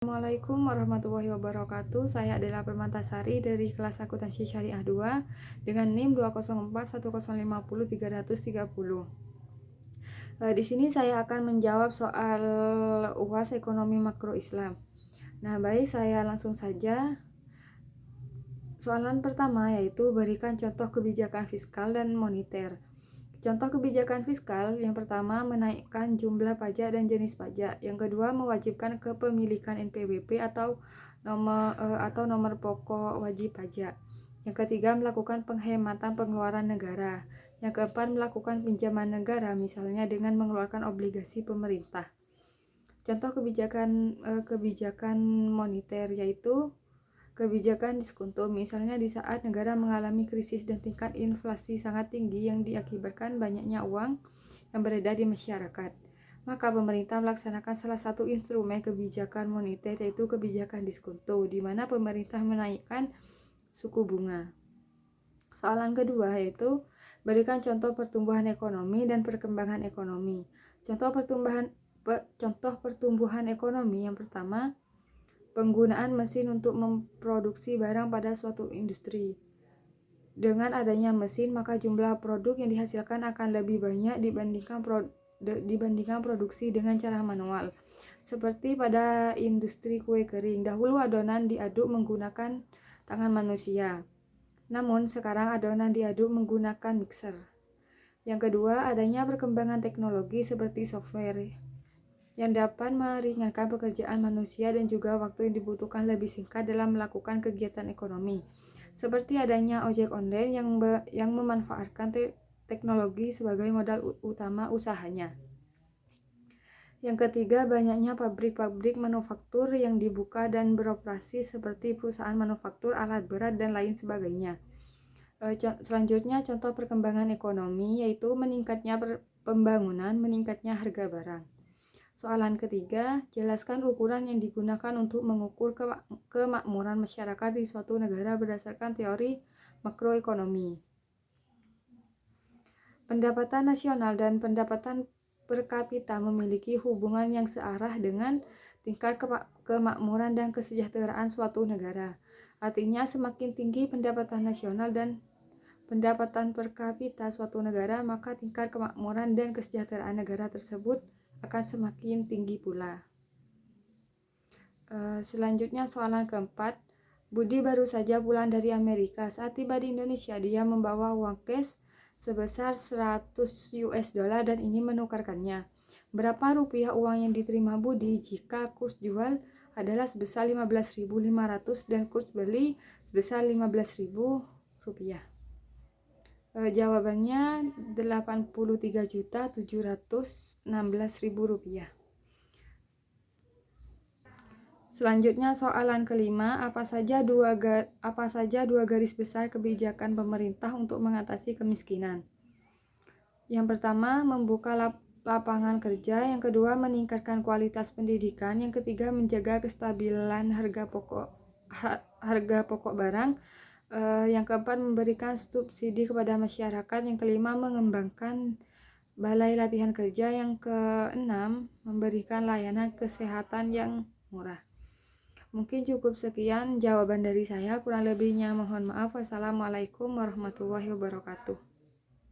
Assalamualaikum warahmatullahi wabarakatuh. Saya adalah Permatasari dari kelas Akuntansi Syariah 2 dengan NIM 20410500330. Di sini saya akan menjawab soal UAS Ekonomi Makro Islam. Nah, baik, saya langsung saja. Soalan pertama yaitu berikan contoh kebijakan fiskal dan moneter. Contoh kebijakan fiskal yang pertama menaikkan jumlah pajak dan jenis pajak. Yang kedua mewajibkan kepemilikan NPWP atau nomor pokok wajib pajak. Yang ketiga melakukan penghematan pengeluaran negara. Yang keempat melakukan pinjaman negara misalnya dengan mengeluarkan obligasi pemerintah. Contoh kebijakan moneter yaitu kebijakan diskonto, misalnya di saat negara mengalami krisis dan tingkat inflasi sangat tinggi yang diakibatkan banyaknya uang yang beredar di masyarakat. Maka pemerintah melaksanakan salah satu instrumen kebijakan moneter yaitu kebijakan diskonto, di mana pemerintah menaikkan suku bunga. Soalan kedua yaitu berikan contoh pertumbuhan ekonomi dan perkembangan ekonomi. Contoh pertumbuhan ekonomi yang pertama, penggunaan mesin untuk memproduksi barang pada suatu industri. Dengan adanya mesin, maka jumlah produk yang dihasilkan akan lebih banyak dibandingkan produksi dengan cara manual. Seperti pada industri kue kering, dahulu adonan diaduk menggunakan tangan manusia. Namun sekarang adonan diaduk menggunakan mixer. Yang kedua, adanya perkembangan teknologi seperti software yang dapat meringankan pekerjaan manusia dan juga waktu yang dibutuhkan lebih singkat dalam melakukan kegiatan ekonomi. Seperti adanya ojek online yang memanfaatkan teknologi sebagai modal utama usahanya. Yang ketiga, banyaknya pabrik-pabrik manufaktur yang dibuka dan beroperasi seperti perusahaan manufaktur alat berat dan lain sebagainya. Selanjutnya, contoh perkembangan ekonomi yaitu meningkatnya pembangunan, meningkatnya harga barang. Soalan ketiga, jelaskan ukuran yang digunakan untuk mengukur kemakmuran masyarakat di suatu negara berdasarkan teori makroekonomi. Pendapatan nasional dan pendapatan per kapita memiliki hubungan yang searah dengan tingkat kemakmuran dan kesejahteraan suatu negara. Artinya, semakin tinggi pendapatan nasional dan pendapatan per kapita suatu negara, maka tingkat kemakmuran dan kesejahteraan negara tersebut akan semakin tinggi pula. Selanjutnya soalan keempat, Budi baru saja pulang dari Amerika. Saat tiba di Indonesia, dia membawa uang cash sebesar 100 US dollar dan ingin menukarkannya. Berapa rupiah uang yang diterima Budi jika kurs jual adalah sebesar 15.500 dan kurs beli sebesar 15.000 rupiah? Jawabannya 83.716.000 rupiah. Selanjutnya soalan kelima, apa saja dua garis besar kebijakan pemerintah untuk mengatasi kemiskinan? Yang pertama, membuka lapangan kerja. Yang kedua, meningkatkan kualitas pendidikan. Yang ketiga, menjaga kestabilan harga pokok barang. Yang keempat, memberikan subsidi kepada masyarakat. Yang kelima, mengembangkan balai latihan kerja. Yang keenam, memberikan layanan kesehatan yang murah. Mungkin cukup sekian jawaban dari saya, kurang lebihnya mohon maaf. Wassalamualaikum warahmatullahi wabarakatuh.